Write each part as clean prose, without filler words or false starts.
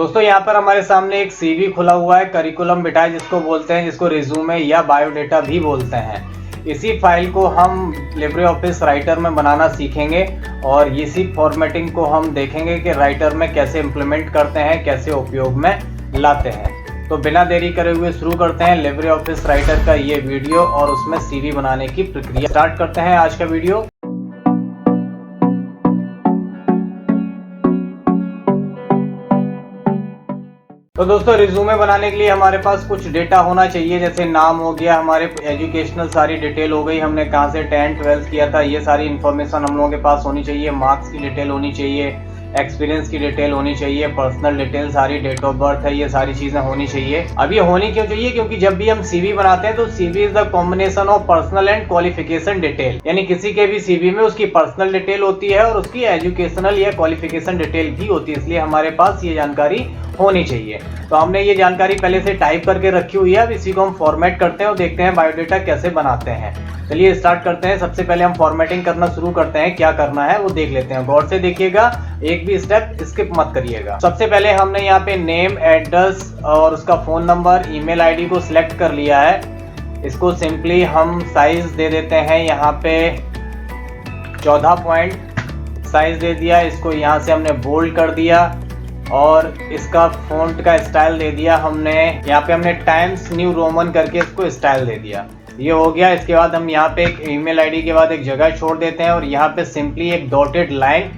दोस्तों यहाँ पर हमारे सामने एक सीवी खुला हुआ है, करिकुलम विटाए जिसको बोलते हैं, जिसको रिज्यूमे या बायोडेटा भी बोलते हैं। इसी फाइल को हम लिब्रे ऑफिस राइटर में बनाना सीखेंगे और इसी फॉर्मेटिंग को हम देखेंगे कि राइटर में कैसे इम्प्लीमेंट करते हैं, कैसे उपयोग में लाते हैं। तो बिना देरी करे हुए शुरू करते हैं लिब्रे ऑफिस राइटर का ये वीडियो और उसमें सीवी बनाने की प्रक्रिया स्टार्ट करते हैं आज का वीडियो। तो दोस्तों रिज्यूमे बनाने के लिए हमारे पास कुछ डेटा होना चाहिए, जैसे नाम हो गया, हमारे एजुकेशनल सारी डिटेल हो गई, हमने कहाँ से 10th-12th किया था, ये सारी इन्फॉर्मेशन हम लोगों के पास होनी चाहिए। मार्क्स की डिटेल होनी चाहिए, एक्सपीरियंस की डिटेल होनी चाहिए, पर्सनल डिटेल सारी, डेट ऑफ बर्थ है, ये सारी चीजें होनी चाहिए। अब ये होनी क्यों चाहिए? क्योंकि जब भी हम सीवी बनाते हैं तो CV is the combination of personal and qualification detail, यानी किसी के भी सीवी में उसकी पर्सनल डिटेल होती है और उसकी एजुकेशनल या क्वालिफिकेशन डिटेल भी होती है, इसलिए हमारे पास ये जानकारी होनी चाहिए। तो हमने ये जानकारी पहले से टाइप करके रखी हुई है। अब इसी को हम फॉर्मेट करते हैं और देखते हैं बायोडेटा कैसे बनाते हैं। चलिए स्टार्ट करते हैं। सबसे पहले हम फॉर्मेटिंग करना शुरू करते हैं, क्या करना है वो देख लेते हैं। गौर से देखिएगा, एक भी स्टेप स्किप मत करिएगा। सबसे पहले हमने यहाँ पे नेम, एड्रेस और उसका फोन नंबर, ईमेल आईडी को सिलेक्ट कर लिया है। इसको सिंपली हम साइज दे देते हैं, यहाँ पे 14 पॉइंट साइज दे दिया। इसको यहाँ से हमने बोल्ड कर दिया और इसका फॉन्ट का स्टाइल दे दिया हमने, यहाँ पे हमने टाइम्स न्यू रोमन करके इसको स्टाइल दे दिया। ये हो गया। इसके बाद हम यहाँ पे एक ईमेल आईडी के बाद एक जगह छोड़ देते हैं और यहाँ पे सिंपली एक डॉटेड लाइन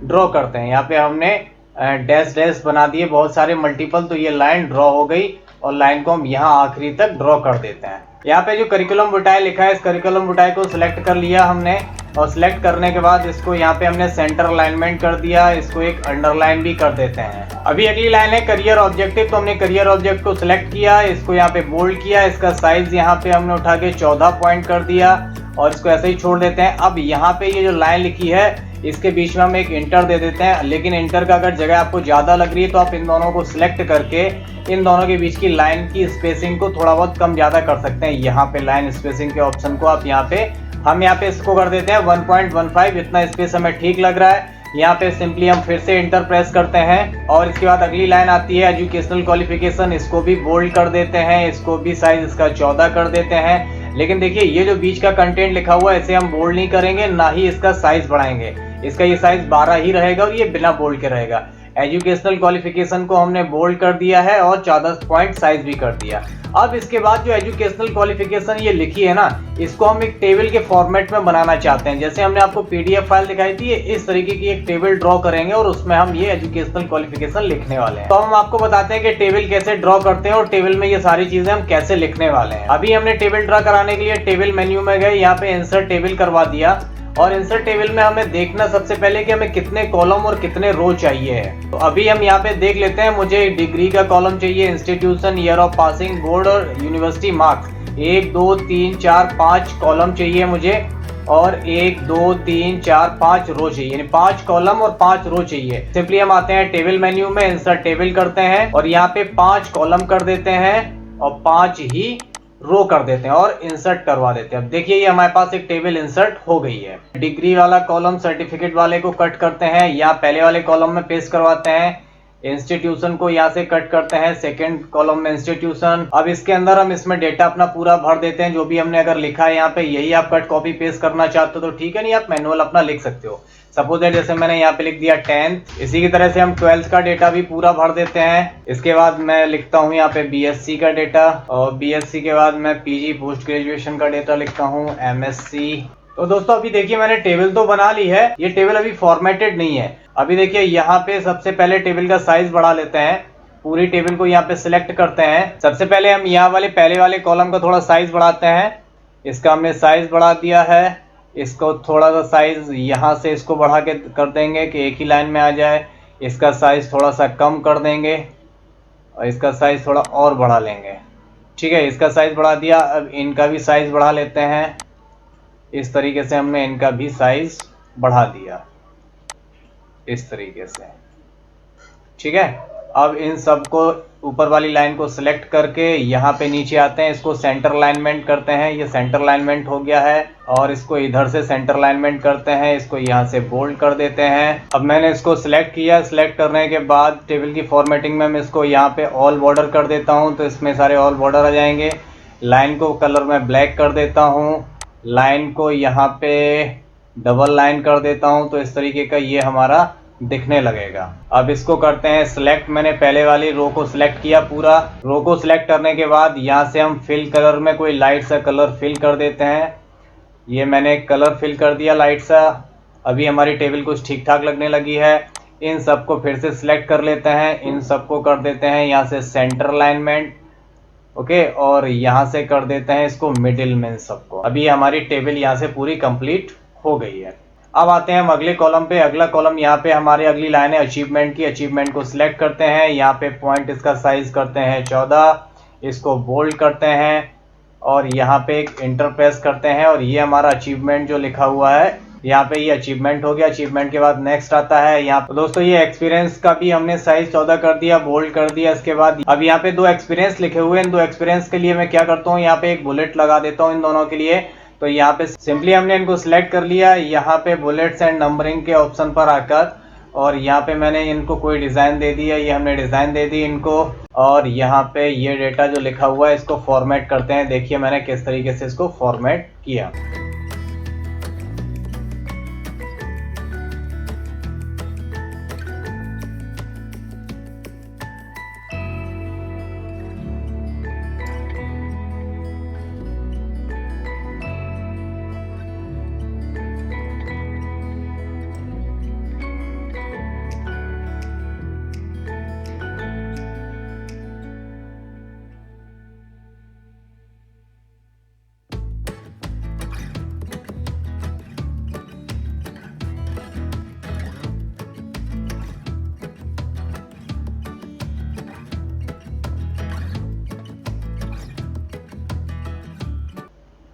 ड्रॉ करते हैं। यहाँ पे हमने डैश डैश बना दिए बहुत सारे मल्टीपल, तो ये लाइन ड्रॉ हो गई और लाइन को हम यहाँ आखिरी तक ड्रॉ कर देते हैं। यहाँ पे जो करिकुलम विटाए लिखा है, इस करिकुलम विटाए को सिलेक्ट कर लिया हमने और सिलेक्ट करने के बाद इसको यहाँ पे हमने सेंटर अलाइनमेंट कर दिया। इसको एक अंडरलाइन भी कर देते हैं। अभी अगली लाइन है करियर ऑब्जेक्टिव, तो हमने करियर ऑब्जेक्ट को सिलेक्ट किया, इसको यहाँ पे बोल्ड किया, इसका साइज यहाँ पे हमने उठा के 14 पॉइंट कर दिया और इसको ऐसे ही छोड़ देते हैं। अब यहाँ पे ये जो लाइन लिखी है इसके बीच में हम एक इंटर दे देते हैं, लेकिन इंटर का अगर जगह आपको ज्यादा लग रही है तो आप इन दोनों को सिलेक्ट करके इन दोनों के बीच की लाइन की स्पेसिंग को थोड़ा बहुत कम ज्यादा कर सकते हैं। यहाँ पे लाइन स्पेसिंग के ऑप्शन को आप यहाँ पे इसको कर देते हैं 1.15, इतना स्पेस हमें ठीक लग रहा है। यहाँ पे सिंपली हम फिर से इंटर प्रेस करते हैं और इसके बाद अगली लाइन आती है एजुकेशनल क्वालिफिकेशन, इसको भी बोल्ड कर देते हैं, इसको भी साइज इसका 14 कर देते हैं। लेकिन देखिए ये जो बीच का कंटेंट लिखा हुआ है इसे हम बोल्ड नहीं करेंगे, ना ही इसका साइज बढ़ाएंगे, इसका ये साइज 12 ही रहेगा और ये बिना बोल्ड के रहेगा। एजुकेशनल क्वालिफिकेशन को हमने बोल्ड कर दिया है और 14 पॉइंट साइज भी कर दिया। अब इसके बाद जो एजुकेशनल क्वालिफिकेशन ये लिखी है ना, इसको हम एक टेबल के फॉर्मेट में बनाना चाहते हैं। जैसे हमने आपको पीडीएफ फाइल दिखाई थी, इस तरीके की एक टेबल ड्रॉ करेंगे और उसमें हम ये एजुकेशनल क्वालिफिकेशन लिखने वाले हैं। तो हम आपको बताते हैं कि टेबल कैसे ड्रॉ करते हैं और टेबल में ये सारी चीजें हम कैसे लिखने वाले हैं। अभी हमने टेबल ड्रॉ कराने के लिए टेबल मेन्यू में गए, यहाँ पे इंसर्ट टेबल करवा दिया और इंसर्ट टेबल में हमें देखना सबसे पहले कि हमें कितने कॉलम और कितने रो चाहिए है। तो अभी हम यहाँ पे देख लेते हैं। मुझे डिग्री का कॉलम चाहिए, institution, year of passing, board और यूनिवर्सिटी मार्क्स। 1 2 3 4 5 कॉलम चाहिए मुझे और 1 2 3 4 5 रो चाहिए, यानी 5 कॉलम और 5 रो चाहिए। सिंपली हम आते हैं टेबल मेन्यू में, इंसर्ट टेबल करते हैं और यहाँ पे 5 कॉलम कर देते हैं और 5 ही रो कर देते हैं और इंसर्ट करवा देते हैं। अब देखिए ये हमारे पास एक टेबल इंसर्ट हो गई है। डिग्री वाला कॉलम सर्टिफिकेट वाले को कट करते हैं, या पहले वाले कॉलम में पेस्ट करवाते हैं। इंस्टीट्यूशन को यहाँ से कट करते हैं, सेकंड कॉलम में इंस्टीट्यूशन। अब इसके अंदर हम इसमें डेटा अपना पूरा भर देते हैं, जो भी हमने अगर लिखा है यहाँ पे। यही आप कट कॉपी पेस्ट करना चाहते हो तो ठीक है, नहीं आप मैनुअल अपना लिख सकते हो। सपोज जैसे मैंने यहाँ पे लिख दिया 10th, इसी की तरह से हम 12th का डेटा भी पूरा भर देते हैं। इसके बाद मैं लिखता हूँ यहाँ पे बीएससी का डेटा और बीएससी के बाद मैं पीजी पोस्ट ग्रेजुएशन का डेटा लिखता हूँ, एमएससी। तो दोस्तों अभी देखिए मैंने टेबल तो बना ली है, ये टेबल अभी फॉर्मेटेड नहीं है। अभी देखिए यहाँ पे सबसे पहले टेबल का साइज बढ़ा लेते हैं। पूरी टेबल को यहाँ पे सिलेक्ट करते हैं। सबसे पहले हम यहाँ वाले पहले वाले कॉलम का थोड़ा साइज बढ़ाते हैं। इसका हमने साइज बढ़ा दिया है। इसको थोड़ा सा साइज यहाँ से इसको बढ़ा के कर देंगे कि एक ही लाइन में आ जाए। इसका साइज थोड़ा सा कम कर देंगे और इसका साइज थोड़ा और बढ़ा लेंगे। ठीक है, इसका साइज बढ़ा दिया। अब इनका भी साइज बढ़ा लेते हैं। इस तरीके से हमने इनका भी साइज बढ़ा दिया, इस तरीके से। ठीक है, अब इन सब को ऊपर वाली लाइन को सिलेक्ट करके यहाँ पे नीचे आते हैं, इसको सेंटर अलाइनमेंट करते हैं। ये सेंटर अलाइनमेंट हो गया है और इसको इधर से सेंटर अलाइनमेंट करते हैं, इसको यहाँ से बोल्ड कर देते हैं। अब मैंने इसको सिलेक्ट किया, सिलेक्ट करने के बाद टेबल की फॉर्मेटिंग में मैं इसको यहाँ पे ऑल बॉर्डर कर देता हूँ, तो इसमें सारे ऑल बॉर्डर आ जाएंगे। लाइन को कलर में ब्लैक कर देता हूँ, लाइन को यहाँ पे डबल लाइन कर देता हूँ, तो इस तरीके का ये हमारा दिखने लगेगा। अब इसको करते हैं सिलेक्ट। मैंने पहले वाली रो को सिलेक्ट किया, पूरा रो को सिलेक्ट करने के बाद यहाँ से हम फिल कलर में कोई लाइट सा कलर फिल कर देते हैं। ये मैंने कलर फिल कर दिया लाइट सा। अभी हमारी टेबल कुछ ठीक ठाक लगने लगी है। इन सबको फिर से सिलेक्ट कर लेते हैं, इन सबको कर देते हैं यहाँ से सेंटर अलाइनमेंट, ओके, और यहाँ से कर देते हैं इसको मिडिल में सबको। अभी हमारी टेबल यहाँ से पूरी कंप्लीट हो गई है। अब आते हैं हम अगले कॉलम पे। अगला कॉलम यहाँ पे हमारी अगली लाइन है अचीवमेंट की। अचीवमेंट को सिलेक्ट करते हैं, यहाँ पे पॉइंट इसका साइज करते हैं 14, इसको बोल्ड करते हैं और यहाँ पे एक इंटर प्रेस करते हैं और ये हमारा अचीवमेंट जो लिखा हुआ है यहाँ पे ये अचीवमेंट हो गया। अचीवमेंट के बाद नेक्स्ट आता है यहाँ पे दोस्तों ये एक्सपीरियंस का भी हमने साइज 14 कर दिया, बोल्ड कर दिया। इसके बाद अब यहाँ पे 2 एक्सपीरियंस लिखे हुए हैं। इन 2 एक्सपीरियंस के लिए मैं क्या करता हूँ, यहाँ पे एक बुलेट लगा देता हूँ इन दोनों के लिए। तो यहाँ पे सिंपली हमने इनको सिलेक्ट कर लिया, यहाँ पे बुलेट्स एंड नंबरिंग के ऑप्शन पर आकर, और यहाँ पे मैंने इनको कोई डिज़ाइन दे दिया। ये हमने डिज़ाइन दे दी इनको, और यहाँ पे ये डेटा जो लिखा हुआ है इसको फॉर्मेट करते हैं। देखिए मैंने किस तरीके से इसको फॉर्मेट किया।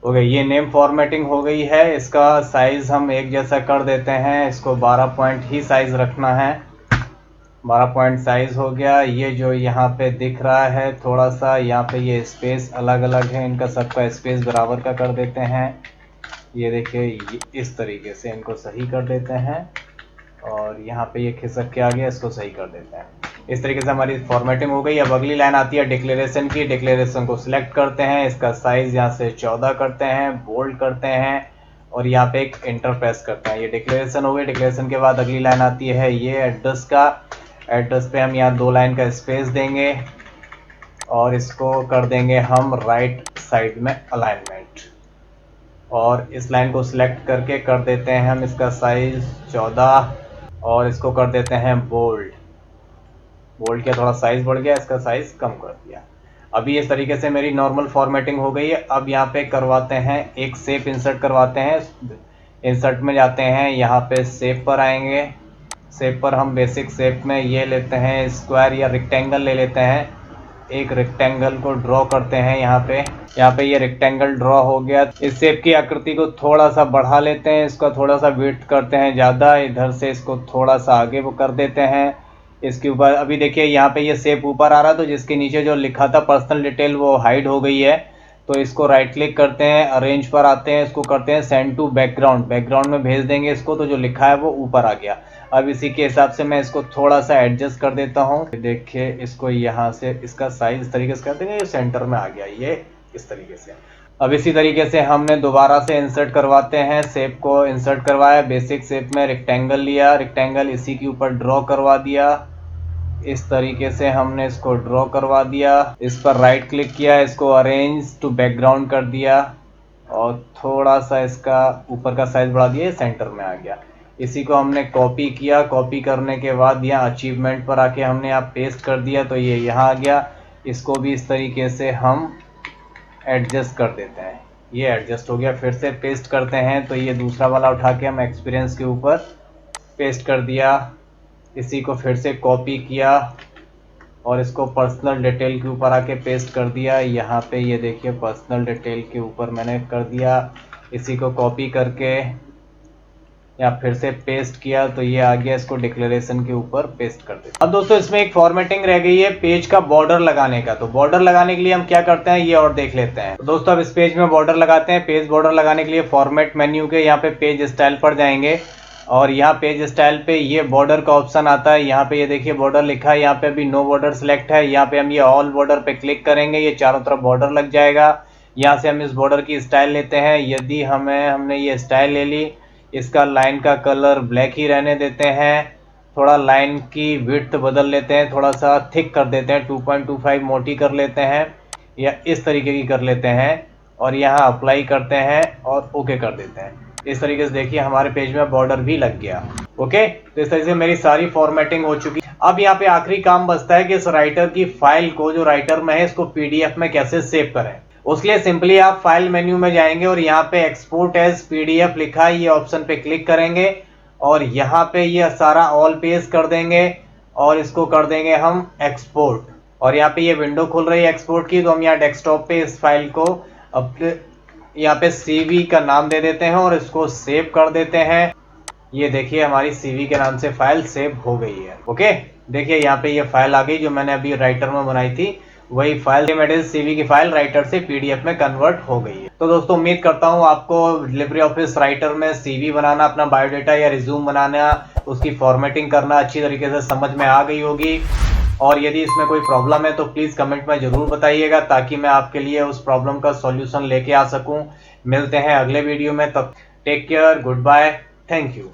हो गई, ये नेम फॉर्मेटिंग हो गई है। इसका साइज हम एक जैसा कर देते हैं, इसको 12 पॉइंट ही साइज रखना है। 12 पॉइंट साइज हो गया। ये जो यहाँ पे दिख रहा है थोड़ा सा, यहाँ पे ये स्पेस अलग अलग है, इनका सबका स्पेस बराबर का कर देते हैं। ये देखिए इस तरीके से इनको सही कर देते हैं, और यहाँ पे ये खिसक के आ गया, इसको सही कर देते हैं। इस तरीके से हमारी फॉर्मेटिंग हो गई। अब अगली लाइन आती है डिक्लेरेशन की। डिक्लेरेशन को सिलेक्ट करते हैं, इसका साइज यहाँ से 14 करते हैं, बोल्ड करते हैं और यहाँ पे एक इंटर प्रेस करते हैं। ये डिक्लेरेशन हो गई। डिक्लेरेशन के बाद अगली लाइन आती है ये एड्रेस का। एड्रेस पे हम यहाँ 2 लाइन का स्पेस देंगे और इसको कर देंगे हम राइट साइड में अलाइनमेंट, और इस लाइन को सिलेक्ट करके कर देते हैं हम इसका साइज 14 और इसको कर देते हैं बोल्ड। बोल्ड किया, थोड़ा साइज बढ़ गया, इसका साइज कम कर दिया। अभी इस तरीके से मेरी नॉर्मल फॉर्मेटिंग हो गई है। अब यहाँ पे करवाते हैं एक शेप इंसर्ट करवाते हैं। इंसर्ट में जाते हैं, यहाँ पे शेप पर आएंगे। शेप पर हम बेसिक शेप में ये लेते हैं स्क्वायर या रेक्टेंगल ले लेते हैं। एक रेक्टेंगल को ड्रॉ करते हैं यहाँ पे ये रेक्टेंगल ड्रॉ हो गया। इस शेप की आकृति को थोड़ा सा बढ़ा लेते हैं, इसका थोड़ा सा विड्थ करते हैं ज़्यादा, इधर से इसको थोड़ा सा आगे वो कर देते हैं। इसके ऊपर अभी देखिए यहाँ पे ये शेप ऊपर आ रहा, तो जिसके नीचे जो लिखा था पर्सनल डिटेल वो हाइड हो गई है। तो इसको राइट क्लिक करते हैं, अरेंज पर आते हैं, इसको करते हैं सेंड टू बैकग्राउंड। बैकग्राउंड में भेज देंगे इसको, तो जो लिखा है वो ऊपर आ गया। अब इसी के हिसाब से मैं इसको थोड़ा सा एडजस्ट कर देता हूँ। देखिए इसको यहाँ से इसका साइज इस तरीके से कर देंगे, ये सेंटर में आ गया, ये इस तरीके से। अब इसी तरीके से हमने दोबारा से इंसर्ट करवाते हैं। शेप को इंसर्ट करवाया, बेसिक शेप में रेक्टेंगल लिया, रेक्टेंगल इसी के ऊपर ड्रॉ करवा दिया। इस तरीके से हमने इसको ड्रॉ करवा दिया। इस पर राइट क्लिक किया, इसको अरेंज टू बैकग्राउंड कर दिया और थोड़ा सा इसका ऊपर का साइज बढ़ा दिया, सेंटर में आ गया। इसी को हमने कॉपी किया। कॉपी करने के बाद यहाँ अचीवमेंट पर आके हमने यहाँ पेस्ट कर दिया, तो ये यहाँ आ गया। इसको भी इस तरीके से हम एडजस्ट कर देते हैं। ये एडजस्ट हो गया। फिर से पेस्ट करते हैं, तो ये दूसरा वाला उठा के हम एक्सपीरियंस के ऊपर पेस्ट कर दिया। इसी को फिर से कॉपी किया और इसको पर्सनल डिटेल के ऊपर आके पेस्ट कर दिया। यहाँ पे ये देखिए पर्सनल डिटेल के ऊपर मैंने कर दिया। इसी को कॉपी करके या फिर से पेस्ट किया तो ये आ गया, इसको डिक्लेरेशन के ऊपर पेस्ट कर देते। अब दोस्तों इसमें एक फॉर्मेटिंग रह गई है पेज का बॉर्डर लगाने का। तो बॉर्डर लगाने के लिए हम क्या करते हैं ये और देख लेते हैं। तो दोस्तों अब इस पेज में बॉर्डर लगाते हैं। पेज बॉर्डर लगाने के लिए फॉर्मेट मेन्यू के यहाँ पे पेज स्टाइल पर जाएंगे और यहाँ पेज स्टाइल पे ये बॉर्डर का ऑप्शन आता है। यहाँ पे ये देखिए बॉर्डर लिखा है, यहाँ पे अभी नो बॉर्डर सिलेक्ट है। यहाँ पे हम ये ऑल बॉर्डर पे क्लिक करेंगे, ये चारों तरफ बॉर्डर लग जाएगा। यहाँ से हम इस बॉर्डर की स्टाइल लेते हैं। यदि हमने ये स्टाइल ले ली, इसका लाइन का कलर ब्लैक ही रहने देते हैं। थोड़ा लाइन की विड्थ बदल लेते हैं, थोड़ा सा थिक कर देते हैं, 2.25 मोटी कर लेते हैं या इस तरीके की कर लेते हैं और यहाँ अप्लाई करते हैं और ओके कर देते हैं। इस तरीके से देखिए हमारे पेज में बॉर्डर भी लग गया। ओके, तो इस तरीके से मेरी सारी फॉर्मेटिंग हो चुकी। अब यहाँ पे आखिरी काम बचता है कि इस राइटर की फाइल को, जो राइटर में है, इसको पीडीएफ में कैसे सेव करें। उसके लिए सिंपली आप फाइल मेन्यू में जाएंगे और यहाँ पे एक्सपोर्ट एज पीडीएफ लिखा है, ये ऑप्शन पे क्लिक करेंगे और यहाँ पे ये सारा ऑल पेज कर देंगे और इसको कर देंगे हम एक्सपोर्ट। और यहाँ पे ये विंडो खुल रही है एक्सपोर्ट की, तो हम यहाँ डेस्कटॉप पे इस फाइल को अपने यहाँ पे सीवी का नाम दे देते हैं और इसको सेव कर देते हैं। ये देखिए हमारी सीवी के नाम से फाइल सेव हो गई है। ओके, देखिए यहाँ पे ये फाइल आ गई जो मैंने अभी राइटर में बनाई थी, वही फाइल सीवी की फाइल राइटर से पीडीएफ में कन्वर्ट हो गई है। तो दोस्तों उम्मीद करता हूँ आपको लिब्रे ऑफिस राइटर में सीवी बनाना, अपना बायोडाटा या रिज्यूम बनाना, उसकी फॉर्मेटिंग करना अच्छी तरीके से समझ में आ गई होगी। और यदि इसमें कोई प्रॉब्लम है तो प्लीज़ कमेंट में ज़रूर बताइएगा ताकि मैं आपके लिए उस प्रॉब्लम का सॉल्यूशन लेके आ सकूं। मिलते हैं अगले वीडियो में, तब take care, goodbye, thank you.